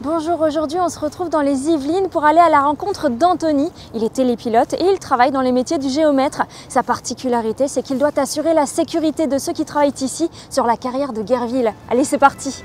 Bonjour, aujourd'hui on se retrouve dans les Yvelines pour aller à la rencontre d'Anthony. Il est télépilote et il travaille dans les métiers du géomètre. Sa particularité, c'est qu'il doit assurer la sécurité de ceux qui travaillent ici sur la carrière de Guerville. Allez, c'est parti!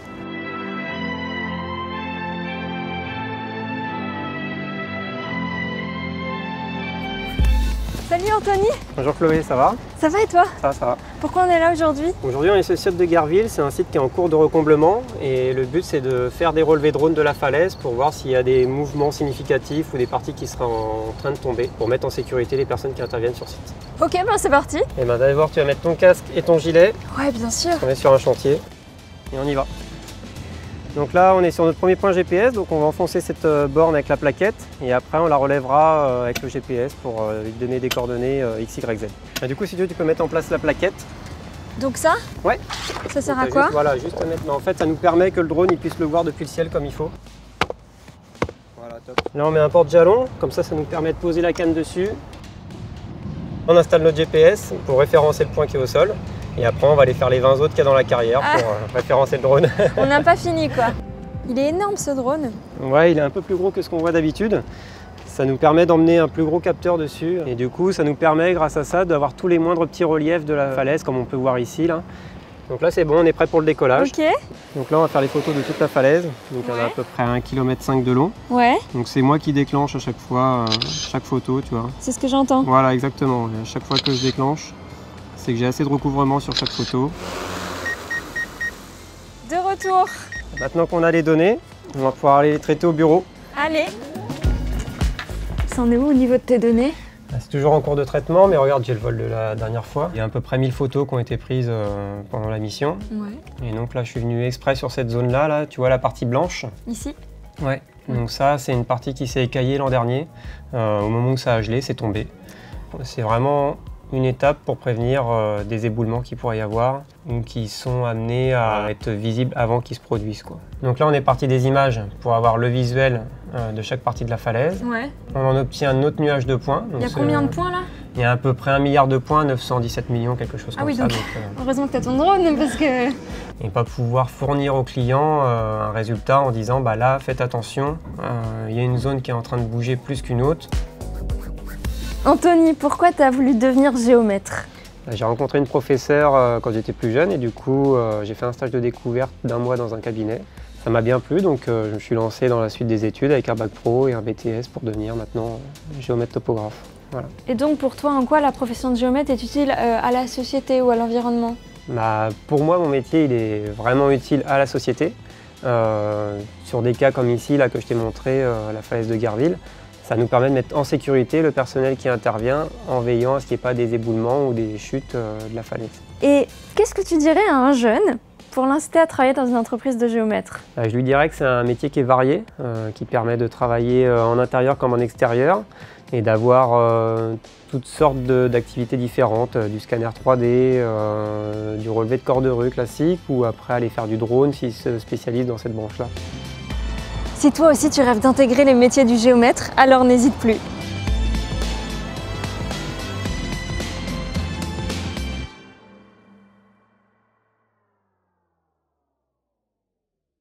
Salut Anthony! Bonjour Chloé, ça va? Ça va et toi? Ça va. Pourquoi on est là aujourd'hui? Aujourd'hui on est sur le site de Guerville, c'est un site qui est en cours de recomblement et le but c'est de faire des relevés drones de la falaise pour voir s'il y a des mouvements significatifs ou des parties qui seraient en train de tomber pour mettre en sécurité les personnes qui interviennent sur site. Ok, ben c'est parti! Et ben d'abord tu vas mettre ton casque et ton gilet. Ouais, bien sûr! On est sur un chantier et on y va. Donc là on est sur notre premier point GPS, donc on va enfoncer cette borne avec la plaquette et après on la relèvera avec le GPS pour lui donner des coordonnées X, Y, Z. Et du coup si tu veux tu peux mettre en place la plaquette. Donc ça? Ouais. Ça sert donc, à quoi? juste, voilà, juste à mettre, mais en fait ça nous permet que le drone il puisse le voir depuis le ciel comme il faut. Voilà, top. Là on met un porte-jalon, comme ça nous permet de poser la canne dessus. On installe notre GPS pour référencer le point qui est au sol. Et après, on va aller faire les 20 autres qu'il y a dans la carrière pour référencer le drone. On n'a pas fini quoi. Il est énorme ce drone. Ouais, il est un peu plus gros que ce qu'on voit d'habitude. Ça nous permet d'emmener un plus gros capteur dessus. Et du coup, ça nous permet, grâce à ça, d'avoir tous les moindres petits reliefs de la falaise, comme on peut voir ici. Là. Donc là, c'est bon, on est prêt pour le décollage. Ok. Donc là, on va faire les photos de toute la falaise. Donc elle a à peu près 1,5 km de long. Ouais. Donc c'est moi qui déclenche à chaque fois, chaque photo, tu vois. C'est ce que j'entends. Voilà, exactement. Et à chaque fois que je déclenche, c'est que j'ai assez de recouvrement sur chaque photo. De retour. Maintenant qu'on a les données, on va pouvoir aller les traiter au bureau. Allez. Ça en est où au niveau de tes données? C'est toujours en cours de traitement, mais regarde, j'ai le vol de la dernière fois. Il y a à peu près 1000 photos qui ont été prises pendant la mission. Ouais. Et donc là, je suis venu exprès sur cette zone-là, là, tu vois la partie blanche. Ici? Ouais. Donc ça, c'est une partie qui s'est écaillée l'an dernier. Au moment où ça a gelé, c'est tombé. C'est vraiment une étape pour prévenir des éboulements qu'il pourrait y avoir ou qui sont amenés à être visibles avant qu'ils se produisent, quoi. Donc là, on est parti des images pour avoir le visuel de chaque partie de la falaise. Ouais. On en obtient un autre nuage de points. Il y a combien de points là? Il y a à peu près 1 milliard de points, 917 millions, quelque chose comme ça. Donc, heureusement que tu as ton drone parce que... Et pas pouvoir fournir au client un résultat en disant bah là, faites attention, il y a une zone qui est en train de bouger plus qu'une autre. Anthony, pourquoi tu as voulu devenir géomètre? J'ai rencontré une professeure quand j'étais plus jeune et du coup j'ai fait un stage de découverte d'1 mois dans un cabinet. Ça m'a bien plu, donc je me suis lancé dans la suite des études avec un bac pro et un BTS pour devenir maintenant géomètre topographe. Voilà. Et donc pour toi, en quoi la profession de géomètre est utile à la société ou à l'environnement? Bah, pour moi, mon métier il est vraiment utile à la société. Sur des cas comme ici, là, que je t'ai montré, la falaise de Guerville, ça nous permet de mettre en sécurité le personnel qui intervient en veillant à ce qu'il n'y ait pas des éboulements ou des chutes de la falaise. Et qu'est-ce que tu dirais à un jeune pour l'inciter à travailler dans une entreprise de géomètre? Je lui dirais que c'est un métier qui est varié, qui permet de travailler en intérieur comme en extérieur et d'avoir toutes sortes d'activités différentes, du scanner 3D, du relevé de corps de rue classique ou après aller faire du drone s'il se spécialise dans cette branche-là. Si toi aussi tu rêves d'intégrer les métiers du géomètre, alors n'hésite plus.